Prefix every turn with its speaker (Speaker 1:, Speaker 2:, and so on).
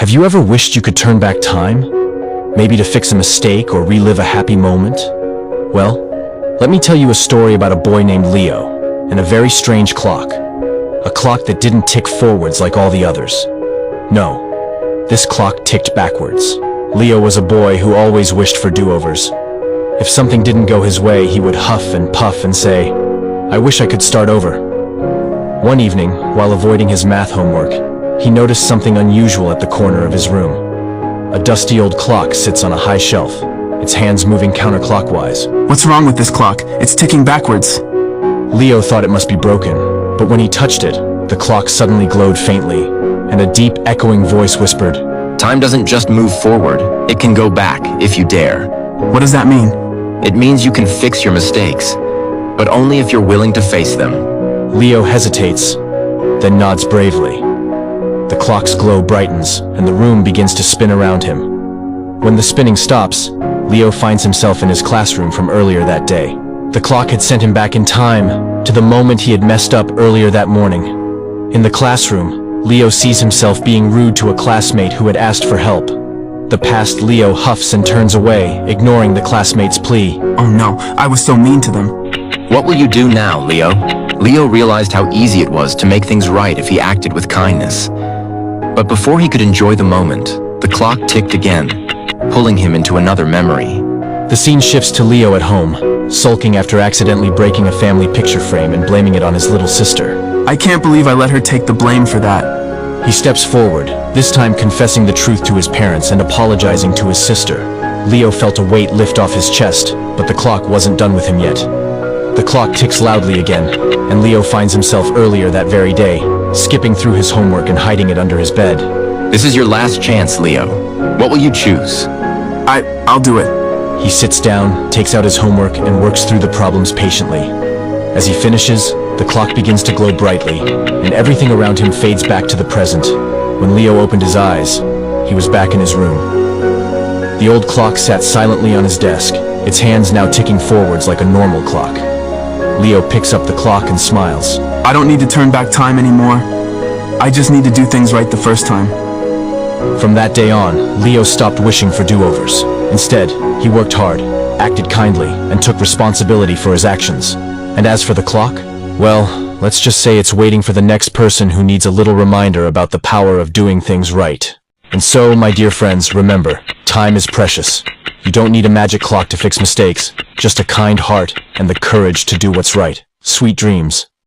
Speaker 1: Have you ever wished you could turn back time? Maybe to fix a mistake or relive a happy moment? Well, let me tell you a story about a boy named Leo and a very strange clock. A clock that didn't tick forwards like all the others. No, this clock ticked backwards. Leo was a boy who always wished for do-overs. If something didn't go his way, he would huff and puff and say, "I wish I could start over." One evening, while avoiding his math homework, he noticed something unusual at the corner of his room. A dusty old clock sits on a high shelf, its hands moving counterclockwise.
Speaker 2: What's wrong with this clock? It's ticking backwards.
Speaker 1: Leo thought it must be broken, but when he touched it, the clock suddenly glowed faintly, and a deep, echoing voice whispered,
Speaker 3: Time doesn't just move forward, it can go back if you dare.
Speaker 2: What does that mean?
Speaker 3: It means you can fix your mistakes, but only if you're willing to face them.
Speaker 1: Leo hesitates, then nods bravely. The clock's glow brightens, and the room begins to spin around him. When the spinning stops, Leo finds himself in his classroom from earlier that day. The clock had sent him back in time, to the moment he had messed up earlier that morning. In the classroom, Leo sees himself being rude to a classmate who had asked for help. The past Leo huffs and turns away, ignoring the classmate's plea.
Speaker 2: Oh no, I was so mean to them.
Speaker 3: What will you do now, Leo? Leo realized how easy it was to make things right if he acted with kindness. But before he could enjoy the moment, the clock ticked again, pulling him into another memory.
Speaker 1: The scene shifts to Leo at home, sulking after accidentally breaking a family picture frame and blaming it on his little sister.
Speaker 2: I can't believe I let her take the blame for that.
Speaker 1: He steps forward, this time confessing the truth to his parents and apologizing to his sister. Leo felt a weight lift off his chest, but the clock wasn't done with him yet. The clock ticks loudly again, and Leo finds himself earlier that very day, skipping through his homework and hiding it under his bed.
Speaker 3: This is your last chance, Leo. What will you choose?
Speaker 2: I'll do it.
Speaker 1: He sits down, takes out his homework, and works through the problems patiently. As he finishes, the clock begins to glow brightly, and everything around him fades back to the present. When Leo opened his eyes, he was back in his room. The old clock sat silently on his desk, its hands now ticking forwards like a normal clock. Leo picks up the clock and smiles.
Speaker 2: I don't need to turn back time anymore. I just need to do things right the first time.
Speaker 1: From that day on, Leo stopped wishing for do-overs. Instead, he worked hard, acted kindly, and took responsibility for his actions. And as for the clock, well, let's just say it's waiting for the next person who needs a little reminder about the power of doing things right. And so, my dear friends, remember, time is precious. You don't need a magic clock to fix mistakes, just a kind heart and the courage to do what's right. Sweet dreams.